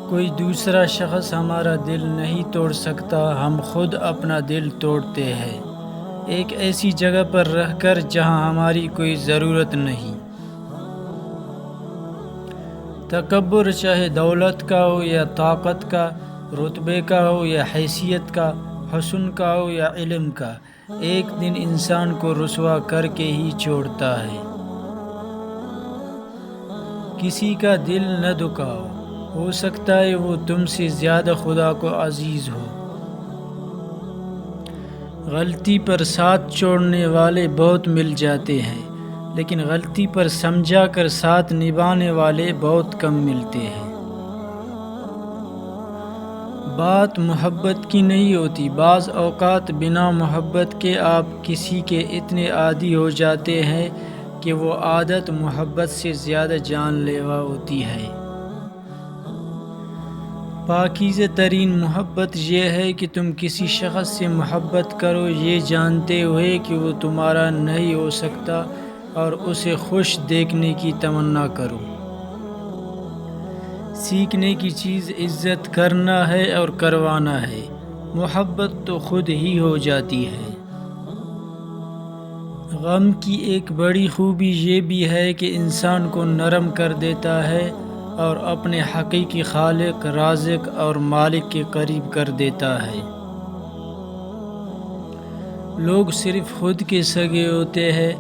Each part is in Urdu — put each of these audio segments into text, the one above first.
کوئی دوسرا شخص ہمارا دل نہیں توڑ سکتا، ہم خود اپنا دل توڑتے ہیں، ایک ایسی جگہ پر رہ کر جہاں ہماری کوئی ضرورت نہیں۔ تکبر چاہے دولت کا ہو یا طاقت کا، رتبے کا ہو یا حیثیت کا، حسن کا ہو یا علم کا، ایک دن انسان کو رسوا کر کے ہی چھوڑتا ہے۔ کسی کا دل نہ دکھاؤ، ہو سکتا ہے وہ تم سے زیادہ خدا کو عزیز ہو۔ غلطی پر ساتھ چھوڑنے والے بہت مل جاتے ہیں، لیکن غلطی پر سمجھا کر ساتھ نبھانے والے بہت کم ملتے ہیں۔ بات محبت کی نہیں ہوتی، بعض اوقات بنا محبت کے آپ کسی کے اتنے عادی ہو جاتے ہیں کہ وہ عادت محبت سے زیادہ جان لیوا ہوتی ہے۔ پاکیزہ ترین محبت یہ ہے کہ تم کسی شخص سے محبت کرو یہ جانتے ہوئے کہ وہ تمہارا نہیں ہو سکتا، اور اسے خوش دیکھنے کی تمنا کرو۔ سیکھنے کی چیز عزت کرنا ہے اور کروانا ہے، محبت تو خود ہی ہو جاتی ہے۔ غم کی ایک بڑی خوبی یہ بھی ہے کہ انسان کو نرم کر دیتا ہے اور اپنے حقیقی خالق، رازق اور مالک کے قریب کر دیتا ہے۔ لوگ صرف خود کے سگے ہوتے ہیں،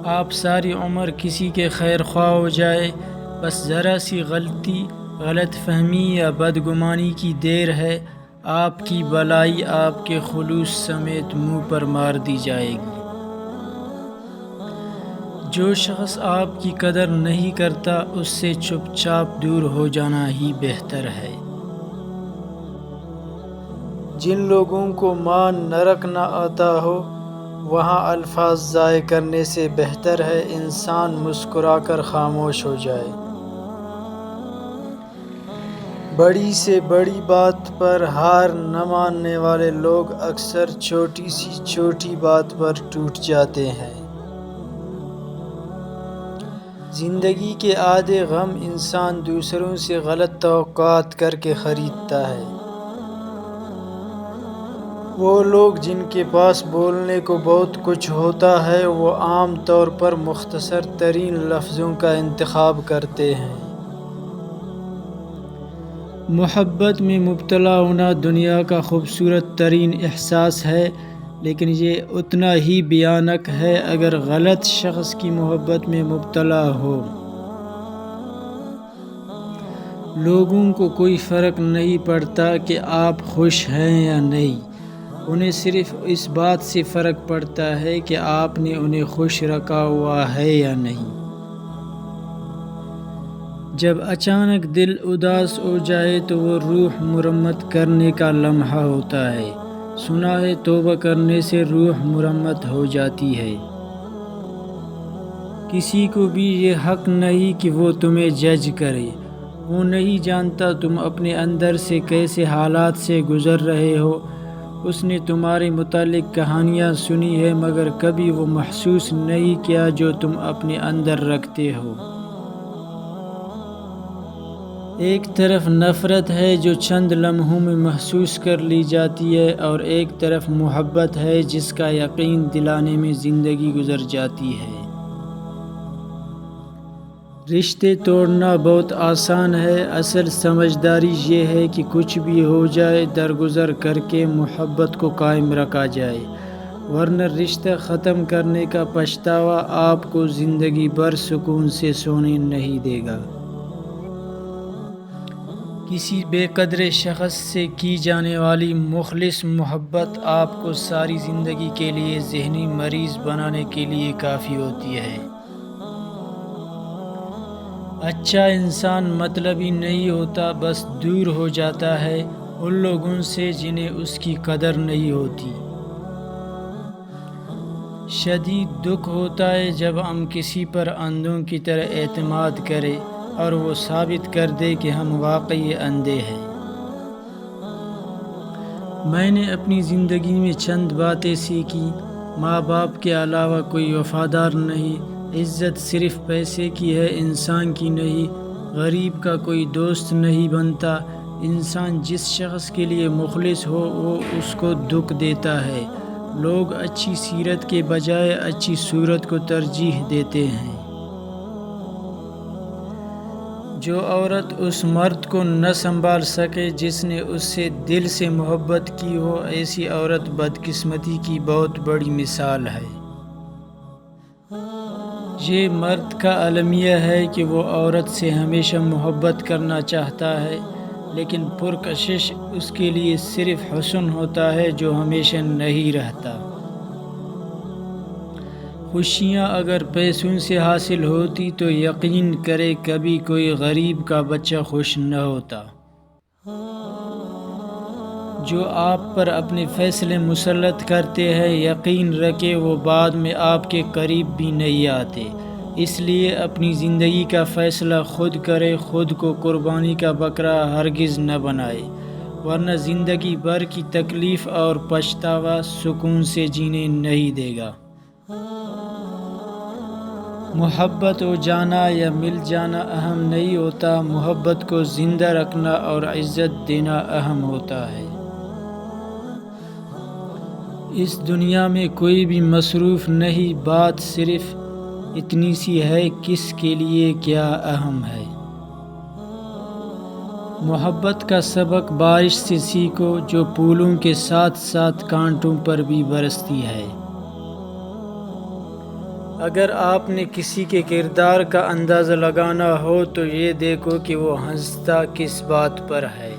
آپ ساری عمر کسی کے خیر خواہ ہو جائے، بس ذرا سی غلطی، غلط فہمی یا بدگمانی کی دیر ہے، آپ کی بلائی آپ کے خلوص سمیت منہ پر مار دی جائے گی۔ جو شخص آپ کی قدر نہیں کرتا اس سے چپ چاپ دور ہو جانا ہی بہتر ہے۔ جن لوگوں کو مان نہ رکھنا آتا ہو وہاں الفاظ ضائع کرنے سے بہتر ہے انسان مسکرا کر خاموش ہو جائے۔ بڑی سے بڑی بات پر ہار نہ ماننے والے لوگ اکثر چھوٹی سی چھوٹی بات پر ٹوٹ جاتے ہیں۔ زندگی کے آدھے غم انسان دوسروں سے غلط توقعات کر کے خریدتا ہے۔ وہ لوگ جن کے پاس بولنے کو بہت کچھ ہوتا ہے وہ عام طور پر مختصر ترین لفظوں کا انتخاب کرتے ہیں۔ محبت میں مبتلا ہونا دنیا کا خوبصورت ترین احساس ہے، لیکن یہ اتنا ہی بھیانک ہے اگر غلط شخص کی محبت میں مبتلا ہو۔ لوگوں کو کوئی فرق نہیں پڑتا کہ آپ خوش ہیں یا نہیں، انہیں صرف اس بات سے فرق پڑتا ہے کہ آپ نے انہیں خوش رکھا ہوا ہے یا نہیں۔ جب اچانک دل اداس ہو جائے تو وہ روح مرمت کرنے کا لمحہ ہوتا ہے۔ سنا ہے توبہ کرنے سے روح مرمت ہو جاتی ہے۔ کسی کو بھی یہ حق نہیں کہ وہ تمہیں جج کرے، وہ نہیں جانتا تم اپنے اندر سے کیسے حالات سے گزر رہے ہو۔ اس نے تمہارے متعلق کہانیاں سنی ہے مگر کبھی وہ محسوس نہیں کیا جو تم اپنے اندر رکھتے ہو۔ ایک طرف نفرت ہے جو چند لمحوں میں محسوس کر لی جاتی ہے، اور ایک طرف محبت ہے جس کا یقین دلانے میں زندگی گزر جاتی ہے۔ رشتے توڑنا بہت آسان ہے، اصل سمجھداری یہ ہے کہ کچھ بھی ہو جائے درگزر کر کے محبت کو قائم رکھا جائے، ورنہ رشتہ ختم کرنے کا پچھتاوا آپ کو زندگی بھر سکون سے سونے نہیں دے گا۔ کسی بے قدر شخص سے کی جانے والی مخلص محبت آپ کو ساری زندگی کے لیے ذہنی مریض بنانے کے لیے کافی ہوتی ہے۔ اچھا انسان مطلبی نہیں ہوتا، بس دور ہو جاتا ہے ان لوگوں سے جنہیں اس کی قدر نہیں ہوتی۔ شدید دکھ ہوتا ہے جب ہم کسی پر اندھوں کی طرح اعتماد کریں اور وہ ثابت کر دے کہ ہم واقعی اندھے ہیں۔ میں نے اپنی زندگی میں چند باتیں سیکھی۔ ماں باپ کے علاوہ کوئی وفادار نہیں، عزت صرف پیسے کی ہے انسان کی نہیں، غریب کا کوئی دوست نہیں بنتا، انسان جس شخص کے لیے مخلص ہو وہ اس کو دکھ دیتا ہے۔ لوگ اچھی سیرت کے بجائے اچھی صورت کو ترجیح دیتے ہیں۔ جو عورت اس مرد کو نہ سنبھال سکے جس نے اس سے دل سے محبت کی ہو، ایسی عورت بدقسمتی کی بہت بڑی مثال ہے۔ یہ مرد کا المیہ ہے کہ وہ عورت سے ہمیشہ محبت کرنا چاہتا ہے، لیکن پرکشش اس کے لیے صرف حسن ہوتا ہے جو ہمیشہ نہیں رہتا۔ خوشیاں اگر پیسوں سے حاصل ہوتی تو یقین کرے کبھی کوئی غریب کا بچہ خوش نہ ہوتا۔ جو آپ پر اپنے فیصلے مسلط کرتے ہیں، یقین رکھے وہ بعد میں آپ کے قریب بھی نہیں آتے۔ اس لیے اپنی زندگی کا فیصلہ خود کرے، خود کو قربانی کا بکرا ہرگز نہ بنائے، ورنہ زندگی بھر کی تکلیف اور پچھتاوا سکون سے جینے نہیں دے گا۔ محبت ہو جانا یا مل جانا اہم نہیں ہوتا، محبت کو زندہ رکھنا اور عزت دینا اہم ہوتا ہے۔ اس دنیا میں کوئی بھی مصروف نہیں، بات صرف اتنی سی ہے کس کے لیے کیا اہم ہے۔ محبت کا سبق بارش سے سیکھو جو پھولوں کے ساتھ ساتھ کانٹوں پر بھی برستی ہے۔ اگر آپ نے کسی کے کردار کا اندازہ لگانا ہو تو یہ دیکھو کہ وہ ہنستا کس بات پر ہے۔